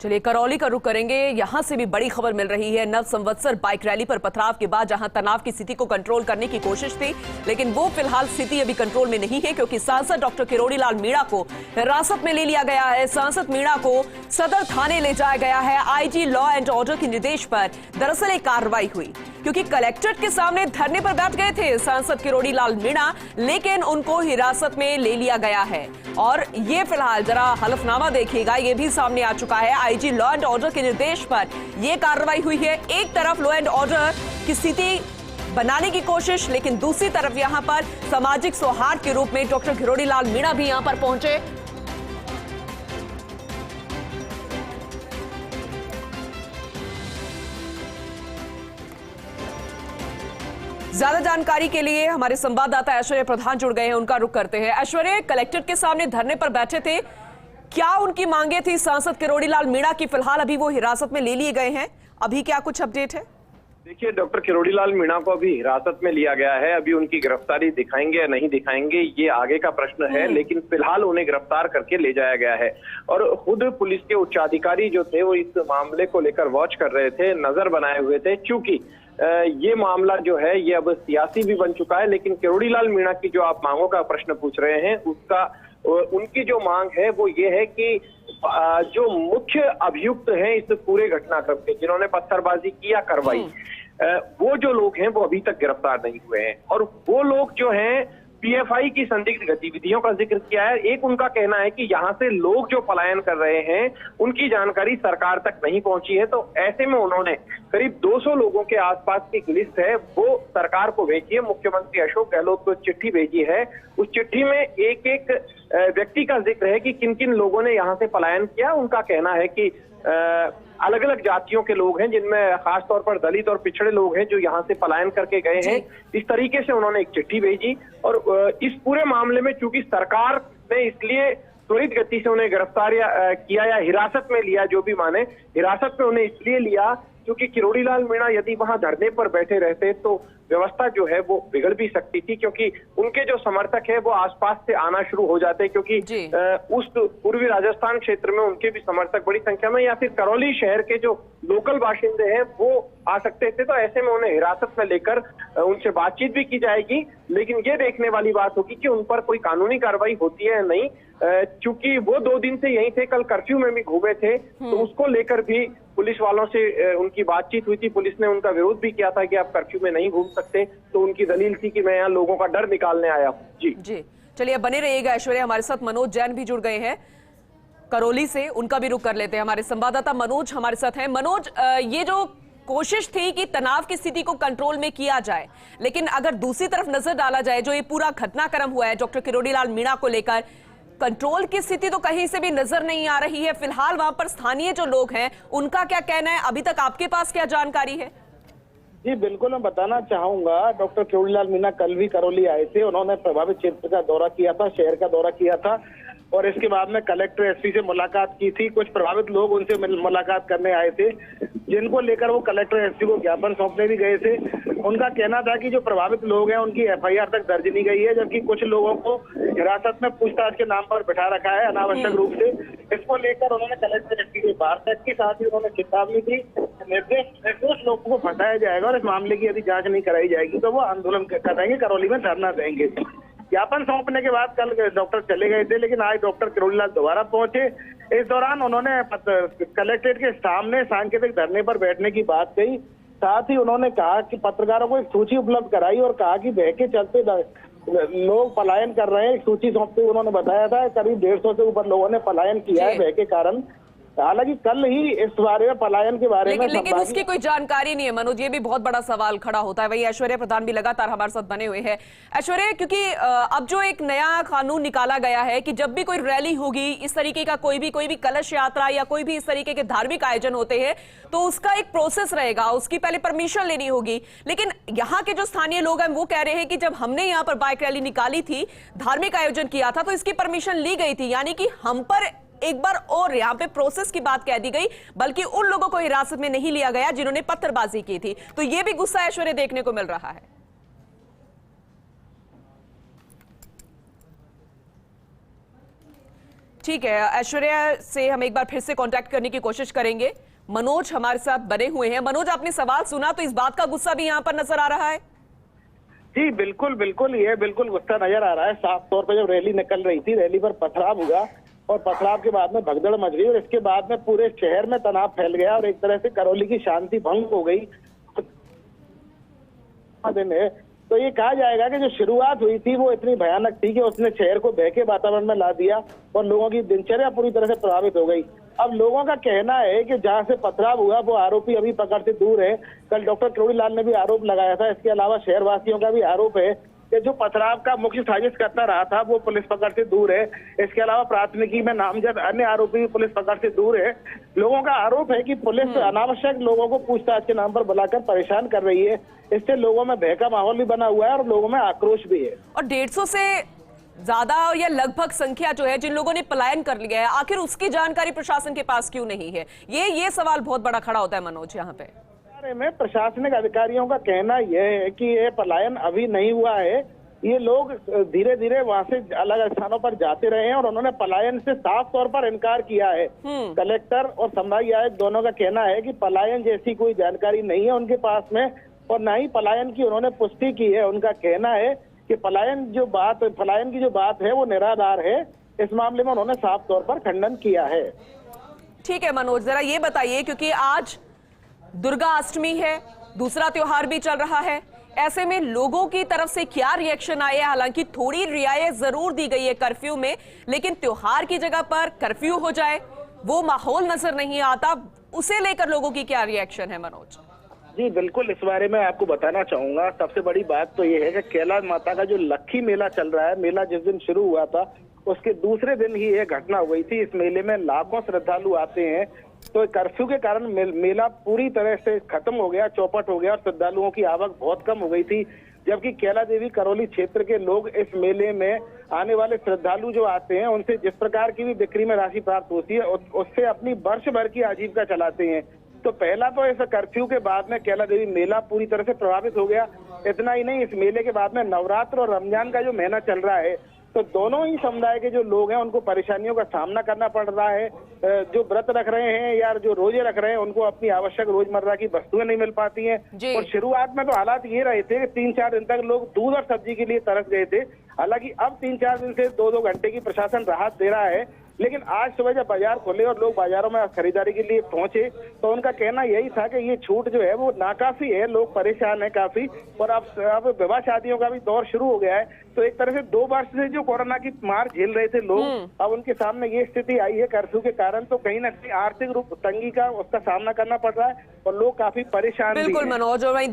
चलिए करौली का रुख करेंगे। यहां से भी बड़ी खबर मिल रही है। नव संवत्सर बाइक रैली पर पथराव के बाद जहां तनाव की स्थिति को कंट्रोल करने की कोशिश थी, लेकिन वो फिलहाल स्थिति अभी कंट्रोल में नहीं है, क्योंकि सांसद डॉक्टर किरोड़ी लाल मीणा को हिरासत में ले लिया गया है। सांसद मीणा को सदर थाने ले जाया गया है। आईजी लॉ एंड ऑर्डर के निर्देश पर दरअसल एक कार्रवाई हुई, क्योंकि कलेक्ट्रेट के सामने धरने पर बैठ गए थे सांसद किरोड़ी लाल मीणा, लेकिन उनको हिरासत में ले लिया गया है। और ये फिलहाल जरा हलफनामा देखिएगा, ये भी सामने आ चुका है। आईजी लॉ एंड ऑर्डर के निर्देश पर यह कार्रवाई हुई है। एक तरफ लॉ एंड ऑर्डर की स्थिति बनाने की कोशिश, लेकिन दूसरी तरफ यहां पर सामाजिक सौहार्द के रूप में डॉक्टर किरोड़ी लाल मीणा भी यहां पर पहुंचे। ज्यादा जानकारी के लिए हमारे संवाददाता ऐश्वर्य प्रधान जुड़ गए हैं, उनका रुख करते हैं। ऐश्वर्य, कलेक्ट्रेट के सामने धरने पर बैठे थे, क्या उनकी मांगे थी सांसद किरोड़ी लाल मीणा की? फिलहाल अभी वो हिरासत में ले लिए गए हैं, अभी क्या कुछ अपडेट है? देखिए, डॉक्टर किरोड़ी लाल मीणा को अभी हिरासत में लिया गया है। अभी उनकी गिरफ्तारी दिखाएंगे या नहीं दिखाएंगे, ये आगे का प्रश्न है, लेकिन फिलहाल उन्हें गिरफ्तार करके ले जाया गया है। और खुद पुलिस के उच्चाधिकारी जो थे वो इस मामले को लेकर वॉच कर रहे थे, नजर बनाए हुए थे। चूंकि ये मामला जो है ये अब सियासी भी बन चुका है, लेकिन किरोड़ी लाल मीणा की जो आप मांगों का प्रश्न पूछ रहे हैं, उसका उनकी जो मांग है वो ये है कि जो मुख्य अभियुक्त हैं इस पूरे घटनाक्रम के, जिन्होंने पत्थरबाजी की या करवाई, वो जो लोग हैं वो अभी तक गिरफ्तार नहीं हुए हैं। और वो लोग जो हैं पीएफआई की संदिग्ध गतिविधियों का जिक्र किया है। एक उनका कहना है कि यहाँ से लोग जो पलायन कर रहे हैं उनकी जानकारी सरकार तक नहीं पहुंची है, तो ऐसे में उन्होंने करीब 200 लोगों के आसपास की एक लिस्ट है वो सरकार को भेजी है। मुख्यमंत्री अशोक गहलोत को चिट्ठी भेजी है। उस चिट्ठी में एक एक व्यक्ति का जिक्र है कि किन किन लोगों ने यहाँ से पलायन किया। उनका कहना है कि अलग अलग जातियों के लोग हैं, जिनमें खासतौर पर दलित और पिछड़े लोग हैं जो यहाँ से पलायन करके गए हैं। इस तरीके से उन्होंने एक चिट्ठी भेजी। और इस पूरे मामले में चूंकि सरकार ने इसलिए त्वरित गति से उन्हें गिरफ्तार किया या हिरासत में लिया, जो भी माने, हिरासत में उन्हें इसलिए लिया क्योंकि किरोड़ी लाल मीणा यदि वहां धरने पर बैठे रहते तो व्यवस्था जो है वो बिगड़ भी सकती थी, क्योंकि उनके जो समर्थक है वो आसपास से आना शुरू हो जाते, क्योंकि उस पूर्वी राजस्थान क्षेत्र में उनके भी समर्थक बड़ी संख्या में, या फिर करौली शहर के जो लोकल बाशिंदे हैं वो आ सकते थे। तो ऐसे में उन्हें हिरासत में लेकर उनसे बातचीत भी की जाएगी, लेकिन ये देखने वाली बात होगी कि उन पर कोई कानूनी कार्रवाई होती है या नहीं। चूंकि वो 2 दिन से यहीं थे, कल कर्फ्यू में भी घूमे थे, तो उसको लेकर भी पुलिस वालों से उनकी बातचीत हुई थी। पुलिस ने उनका विरोध भी किया था कि आप कर्फ्यू में नहीं घूम सकते, तो उनकी दलील थी कि मैं यहाँ लोगों का डर निकालने आया हूँ। जी चलिए, बने रहिएगा ऐश्वर्य। हमारे साथ मनोज जैन भी जुड़ गए हैं करौली से, उनका भी रुख कर लेते हैं। हमारे संवाददाता मनोज हमारे साथ हैं। मनोज, ये जो कोशिश थी कि तनाव की स्थिति को कंट्रोल में किया जाए, लेकिन अगर दूसरी तरफ नजर डाला जाए, जो ये पूरा घटनाक्रम हुआ है डॉक्टर किरोड़ी लाल मीणा को लेकर, कंट्रोल की स्थिति तो कहीं से भी नजर नहीं आ रही है। फिलहाल वहां पर स्थानीय जो लोग हैं उनका क्या कहना है? अभी तक आपके पास क्या जानकारी है? जी बिल्कुल, मैं बताना चाहूंगा, डॉक्टर किरोड़ी लाल मीणा कल भी करौली आए थे। उन्होंने प्रभावित क्षेत्र का दौरा किया था, शहर का दौरा किया था, और इसके बाद में कलेक्टर एसपी से मुलाकात की थी। कुछ प्रभावित लोग उनसे मुलाकात करने आए थे, जिनको लेकर वो कलेक्टर एसपी को ज्ञापन सौंपने भी गए थे। उनका कहना था कि जो प्रभावित लोग हैं उनकी एफआईआर तक दर्ज नहीं गई है, जबकि कुछ लोगों को हिरासत में पूछताछ के नाम पर बैठा रखा है अनावश्यक रूप से। इसको लेकर उन्होंने कलेक्टर एसपी से वार्ता की, साथ ही उन्होंने चेतावनी दी, निर्दोष लोगों को फंसाया जाएगा और इस मामले की यदि जांच नहीं कराई जाएगी तो वो आंदोलन करेंगे, करौली में धरना देंगे। ज्ञापन सौंपने के बाद कल डॉक्टर चले गए थे, लेकिन आज डॉक्टर किरोड़ी लाल दोबारा पहुंचे। इस दौरान उन्होंने कलेक्ट्रेट के सामने सांकेतिक धरने पर बैठने की बात कही। साथ ही उन्होंने कहा कि पत्रकारों को एक सूची उपलब्ध कराई और कहा कि भय के चलते लोग पलायन कर रहे हैं। एक सूची सौंपते उन्होंने बताया था करीब 150 से ऊपर लोगों ने पलायन किया है भय के कारण। हालांकि कल ही इस बारे में पलायन के बारे में लेकिन उसकी कोई जानकारी नहीं है मनोज, ये भी बहुत बड़ा सवाल खड़ा होता है। वही ऐश्वर्य प्रधान भी लगातार हमारे साथ बने हुए हैं। ऐश्वर्य, क्योंकि अब जो एक नया कानून निकाला गया है कि जब भी कोई रैली होगी, इस तरीके का कोई भी कलश यात्रा या कोई भी इस तरीके के धार्मिक आयोजन होते हैं, तो उसका एक प्रोसेस रहेगा, उसकी पहले परमिशन लेनी होगी। लेकिन यहाँ के जो स्थानीय लोग हैं वो कह रहे हैं कि जब हमने यहाँ पर बाइक रैली निकाली थी, धार्मिक आयोजन किया था, तो इसकी परमिशन ली गई थी, यानी कि हम पर एक बार और यहाँ पे प्रोसेस की बात कह दी गई, बल्कि उन लोगों को हिरासत में नहीं लिया गया जिन्होंने पत्थरबाजी की थी। तो ये भी गुस्सा ऐश्वर्य देखने को मिल रहा है। ठीक है, ऐश्वर्या से हम एक बार फिर से कांटेक्ट करने की कोशिश करेंगे। मनोज हमारे साथ बने हुए हैं। मनोज, आपने सवाल सुना तो इस बात का गुस्सा भी यहाँ पर नजर आ रहा है? जी बिल्कुल बिल्कुल, ये बिल्कुल गुस्सा नजर आ रहा है। साफ तौर पर जब रैली निकल रही थी, रैली पर पथराव हुआ और पथराव के बाद में भगदड़ मच गई और इसके बाद में पूरे शहर में तनाव फैल गया और एक तरह से करौली की शांति भंग हो गई। तो ये कहा जाएगा कि जो शुरुआत हुई थी वो इतनी भयानक थी कि उसने शहर को बहके वातावरण में ला दिया और लोगों की दिनचर्या पूरी तरह से प्रभावित हो गई। अब लोगों का कहना है कि जहां से पथराव हुआ वो आरोपी अभी पकड़ से दूर है। कल डॉक्टर किरोड़ी लाल ने भी आरोप लगाया था। इसके अलावा शहरवासियों का भी आरोप है कि जो पथराव का मुख्य साजिश करता रहा था वो पुलिस पकड़ से दूर है। इसके अलावा प्राथमिकी में नामजद अन्य आरोपी भी पुलिस पकड़ से दूर है। लोगों का आरोप है कि पुलिस अनावश्यक लोगों को पूछताछ के नाम पर बुलाकर परेशान कर रही है। इससे लोगों में भय का माहौल भी बना हुआ है और लोगों में आक्रोश भी है। और 150 से ज्यादा या लगभग संख्या जो है जिन लोगों ने पलायन कर लिया है, आखिर उसकी जानकारी प्रशासन के पास क्यों नहीं है? ये सवाल बहुत बड़ा खड़ा होता है मनोज यहाँ पे। में प्रशासनिक अधिकारियों का कहना यह है कि ये पलायन अभी नहीं हुआ है। ये लोग धीरे धीरे वहां से अलग स्थानों पर जाते रहे हैं और उन्होंने पलायन से साफ तौर पर इनकार किया है। कलेक्टर और संभागीय आयुक्त दोनों का कहना है कि पलायन जैसी कोई जानकारी नहीं है उनके पास में और न ही पलायन की उन्होंने पुष्टि की है। उनका कहना है कि पलायन की जो बात है वो निराधार है। इस मामले में उन्होंने साफ तौर पर खंडन किया है। ठीक है मनोज, जरा ये बताइए, क्योंकि आज दुर्गा अष्टमी है, दूसरा त्योहार भी चल रहा है, ऐसे में लोगों की तरफ से क्या रिएक्शन आए? हालांकि थोड़ी रियायत जरूर दी गई है कर्फ्यू में, लेकिन त्योहार की जगह पर कर्फ्यू हो जाए वो माहौल नजर नहीं आता। उसे लेकर लोगों की क्या रिएक्शन है मनोज? जी बिल्कुल, इस बारे में आपको बताना चाहूंगा। सबसे बड़ी बात तो ये है कि कैला माता का जो लक्खी मेला चल रहा है, मेला जिस दिन शुरू हुआ था उसके दूसरे दिन ही ये घटना हो गई थी। इस मेले में लाखों श्रद्धालु आते हैं, तो कर्फ्यू के कारण मेला पूरी तरह से खत्म हो गया, चौपट हो गया और श्रद्धालुओं की आवक बहुत कम हो गई थी। जबकि कैला देवी करौली क्षेत्र के लोग इस मेले में आने वाले श्रद्धालु जो आते हैं उनसे जिस प्रकार की भी बिक्री में राशि प्राप्त होती है उससे अपनी वर्ष भर की आजीविका चलाते हैं। तो पहला तो इस कर्फ्यू के बाद में कैला देवी मेला पूरी तरह से प्रभावित हो गया। इतना ही नहीं, इस मेले के बाद में नवरात्र और रमजान का जो महीना चल रहा है तो दोनों ही समुदाय के जो लोग हैं उनको परेशानियों का सामना करना पड़ रहा है। जो व्रत रख रहे हैं या जो रोजे रख रहे हैं उनको अपनी आवश्यक रोजमर्रा की वस्तुएं नहीं मिल पाती हैं। और शुरुआत में तो हालात ये रहे थे कि 3-4 दिन तक लोग दूध और सब्जी के लिए तरस गए थे। हालांकि अब 3-4 दिन से 2-2 घंटे की प्रशासन राहत दे रहा है। लेकिन आज सुबह जब बाजार खुले और लोग बाजारों में खरीदारी के लिए पहुंचे तो उनका कहना यही था कि ये छूट जो है वो नाकाफी है, लोग परेशान है काफी। और अब विवाह शादियों का भी दौर शुरू हो गया है। तो एक तरह से 2 वर्ष से जो कोरोना की मार झेल रहे थे लोग, अब उनके सामने ये स्थिति आई है कर्फ्यू के कारण, तो कहीं ना कहीं आर्थिक रूप तंगी का उसका सामना करना पड़ रहा है और लोग काफी परेशान भी हैं। बिल्कुल मनोज, और वहीं